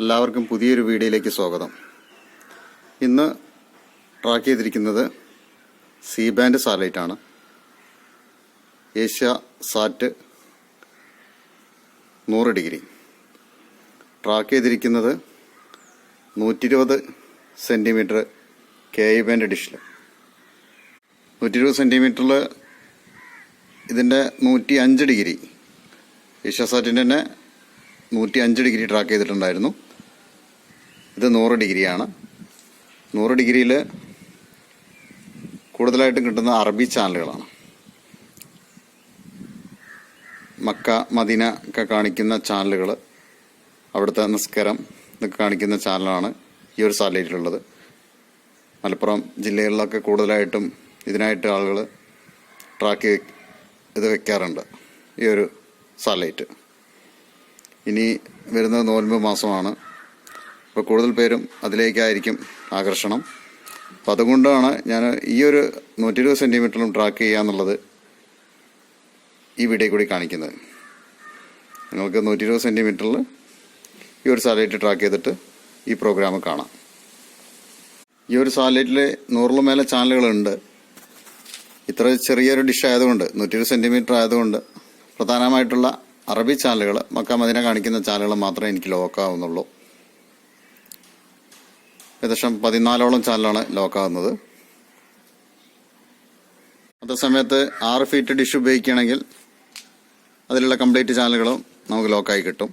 എല്ലാവർക്കും പുതിയൊരു വീഡിയോയിലേക്ക് സ്വാഗതം. ഇന്ന് ട്രാക്ക് ചെയ്തിരിക്കുന്നത് സി ബാൻഡ് സാറ്റലൈറ്റാണ്. ഏഷ്യ സാറ്റ് 100 ഡിഗ്രി ട്രാക്ക് ചെയ്തിരിക്കുന്നത് 120 സെൻറ്റിമീറ്റർ KI ബാൻഡ് ഡിഷിൽ. 120 സെൻറ്റിമീറ്ററിൽ ഇതിൻ്റെ 105 ഡിഗ്രി ഏഷ്യ സാറ്റിൻ്റെ തന്നെ 105 ഡിഗ്രി ട്രാക്ക് ചെയ്തിട്ടുണ്ടായിരുന്നു. ഇത് 100 ഡിഗ്രിയാണ്. 100 ഡിഗ്രിയിൽ കൂടുതലായിട്ടും കിട്ടുന്ന അറബി ചാനലുകളാണ്. മക്ക മദീന ഒക്കെ കാണിക്കുന്ന ചാനലുകൾ, അവിടുത്തെ നിസ്കാരം ഇതൊക്കെ കാണിക്കുന്ന ചാനലാണ് ഈ ഒരു സാറ്റലൈറ്റിലുള്ളത്. മലപ്പുറം ജില്ലകളിലൊക്കെ കൂടുതലായിട്ടും ഇതിനായിട്ട് ആളുകൾ ട്രാക്ക് ഇത് വെക്കാറുണ്ട്, ഈ ഒരു സാറ്റലൈറ്റ്. ഇനി വരുന്നത് നോയമ്പ് മാസമാണ്. അപ്പോൾ കൂടുതൽ പേരും അതിലേക്കായിരിക്കും ആകർഷണം. അപ്പം അതുകൊണ്ടാണ് ഞാൻ ഈ ഒരു 120 സെൻറ്റിമീറ്ററിലും ട്രാക്ക് ചെയ്യുക എന്നുള്ളത് ഈ വീഡിയോ കൂടി കാണിക്കുന്നത്. നിങ്ങൾക്ക് 120 സെൻറ്റിമീറ്ററിൽ ഈ ഒരു സാറ്റലൈറ്റ് ട്രാക്ക് ചെയ്തിട്ട് ഈ പ്രോഗ്രാം കാണാം. ഈ ഒരു സാറ്റലൈറ്റിൽ 100 മേലെ ചാനലുകളുണ്ട്. ഇത്ര ചെറിയൊരു ഡിഷ് ആയതുകൊണ്ട്, 120 സെൻറ്റിമീറ്റർ ആയതുകൊണ്ട് പ്രധാനമായിട്ടുള്ള അറബി ചാനലുകൾ, മക്ക മദീന കാണിക്കുന്ന ചാനലുകൾ മാത്രമേ എനിക്ക് ലോക്കാവുന്നുള്ളൂ. ഏകദേശം 14ഓളം ചാനലാണ് ലോക്കാവുന്നത്. അതേസമയത്ത് 6 ഫീറ്റ് ഡിഷ് ഉപയോഗിക്കുകയാണെങ്കിൽ അതിലുള്ള കംപ്ലീറ്റ് ചാനലുകളും നമുക്ക് ലോക്കായി കിട്ടും.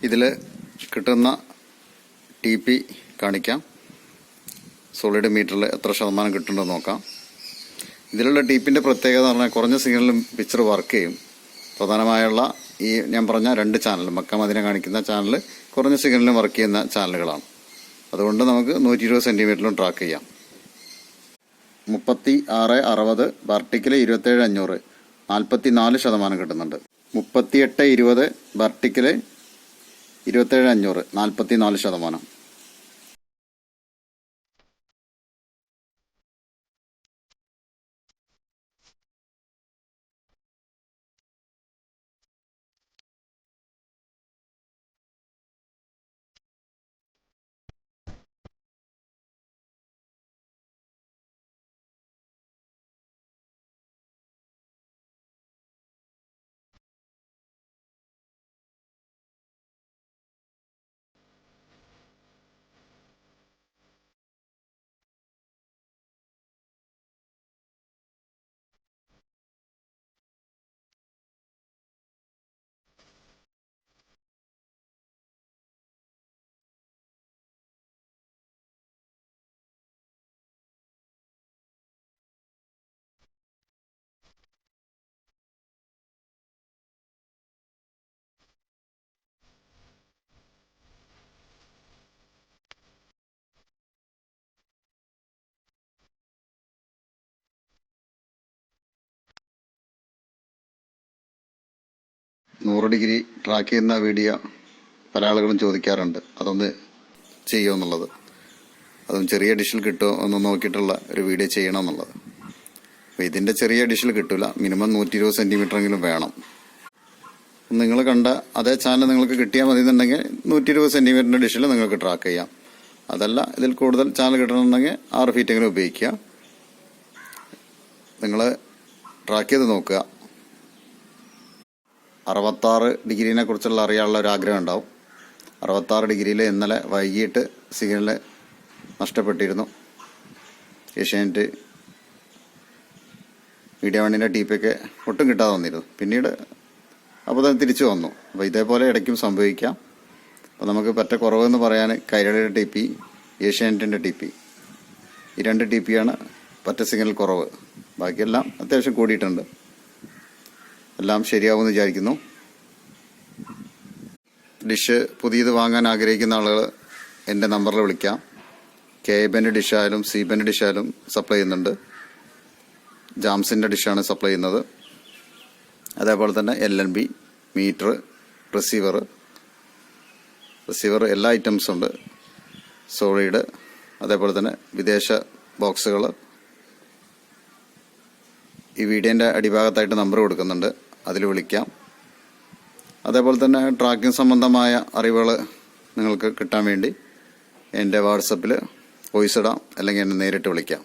ഇതിൽ കിട്ടുന്ന TP കാണിക്കാം. സോളിഡ് മീറ്ററിൽ എത്ര ശതമാനം കിട്ടുന്നുണ്ടെന്ന് നോക്കാം. ഇതിലുള്ള TPൻ്റെ പ്രത്യേകത എന്ന് പറഞ്ഞാൽ കുറഞ്ഞ സിഗ്നലിലും പിക്ചർ വർക്ക് ചെയ്യും. പ്രധാനമായുള്ള ഈ ഞാൻ പറഞ്ഞ 2 ചാനൽ, മക്ക മദീന കാണിക്കുന്ന ചാനൽ കുറഞ്ഞ സിഗ്നലിലും വർക്ക് ചെയ്യുന്ന ചാനലുകളാണ്. അതുകൊണ്ട് നമുക്ക് 120 സെൻറ്റിമീറ്ററിലും ട്രാക്ക് ചെയ്യാം. 3660 വെർട്ടിക്കൽ 27500 44% കിട്ടുന്നുണ്ട്. 3820 വെർട്ടിക്കൽ 27500 44%. നൂറ് ഡിഗ്രി ട്രാക്ക് ചെയ്യുന്ന വീഡിയോ പല ആളുകളും ചോദിക്കാറുണ്ട്, അതൊന്ന് ചെയ്യുമെന്നുള്ളത്. അതും ചെറിയ ഡിഷിൽ കിട്ടുമോ എന്ന് നോക്കിയിട്ടുള്ള ഒരു വീഡിയോ ചെയ്യണമെന്നുള്ളത്. അപ്പോൾ ഇതിൻ്റെ ചെറിയ ഡിഷിൽ കിട്ടില്ല, മിനിമം 120 സെൻറ്റിമീറ്റർ എങ്കിലും വേണം. നിങ്ങൾ കണ്ട അതേ ചാനൽ നിങ്ങൾക്ക് കിട്ടിയാൽ മതി എന്നുണ്ടെങ്കിൽ 120 സെൻറ്റിമീറ്ററിൻ്റെ ഡിഷിൽ നിങ്ങൾക്ക് ട്രാക്ക് ചെയ്യാം. അതല്ല, ഇതിൽ കൂടുതൽ ചാനൽ കിട്ടണമെന്നുണ്ടെങ്കിൽ 6 ഫീറ്റെങ്കിലും ഉപയോഗിക്കുക. നിങ്ങൾ ട്രാക്ക് ചെയ്ത് നോക്കുക. 66 ഡിഗ്രീനെ കുറിച്ചുള്ള അറിയാനുള്ള ഒരു ആഗ്രഹം ഉണ്ടാവും. 66 ഡിഗ്രിയിൽ ഇന്നലെ വൈകിട്ട് സിഗ്നൽ നഷ്ടപ്പെട്ടിരുന്നു. ഏഷ്യാനെറ്റ് മീഡിയ വണ്ണിൻ്റെ TP ഒക്കെ ഒട്ടും കിട്ടാതെ വന്നിരുന്നു. പിന്നീട് അപ്പോൾ തന്നെ തിരിച്ചു വന്നു. അപ്പോൾ ഇതേപോലെ ഇടയ്ക്കും സംഭവിക്കാം. അപ്പോൾ നമുക്ക് പറ്റ കുറവെന്ന് പറയാൻ കൈരളിയുടെ TP, ഏഷ്യാനെറ്റിൻ്റെ TP, ഈ 2 TPയാണ് പറ്റ സിഗ്നൽ കുറവ്. ബാക്കിയെല്ലാം അത്യാവശ്യം കൂടിയിട്ടുണ്ട്. എല്ലാം ശരിയാവുമെന്ന് വിചാരിക്കുന്നു. ഡിഷ് പുതിയത് വാങ്ങാൻ ആഗ്രഹിക്കുന്ന ആളുകൾ എൻ്റെ നമ്പറിൽ വിളിക്കാം. KI ബാൻഡ് ഡിഷായാലും സി ബാൻഡ് ഡിഷായാലും സപ്ലൈ ചെയ്യുന്നുണ്ട്. ജാംസിൻ്റെ ഡിഷാണ് സപ്ലൈ ചെയ്യുന്നത്. അതേപോലെ തന്നെ LNB, മീറ്റർ, റിസീവർ എല്ലാ ഐറ്റംസും ഉണ്ട്. സോളിഡ്, അതേപോലെ തന്നെ വിദേശ ബോക്സുകൾ. ഈ വീഡിയോൻ്റെ അടിഭാഗത്തായിട്ട് നമ്പർ കൊടുക്കുന്നുണ്ട്, അതിൽ വിളിക്കാം. അതേപോലെ തന്നെ ട്രാക്കിംഗ് സംബന്ധമായ അറിവുകൾ നിങ്ങൾക്ക് കിട്ടാൻ വേണ്ടി എൻ്റെ വാട്സപ്പിൽ വോയിസ് ഇടാം, അല്ലെങ്കിൽ എന്നെ നേരിട്ട് വിളിക്കാം.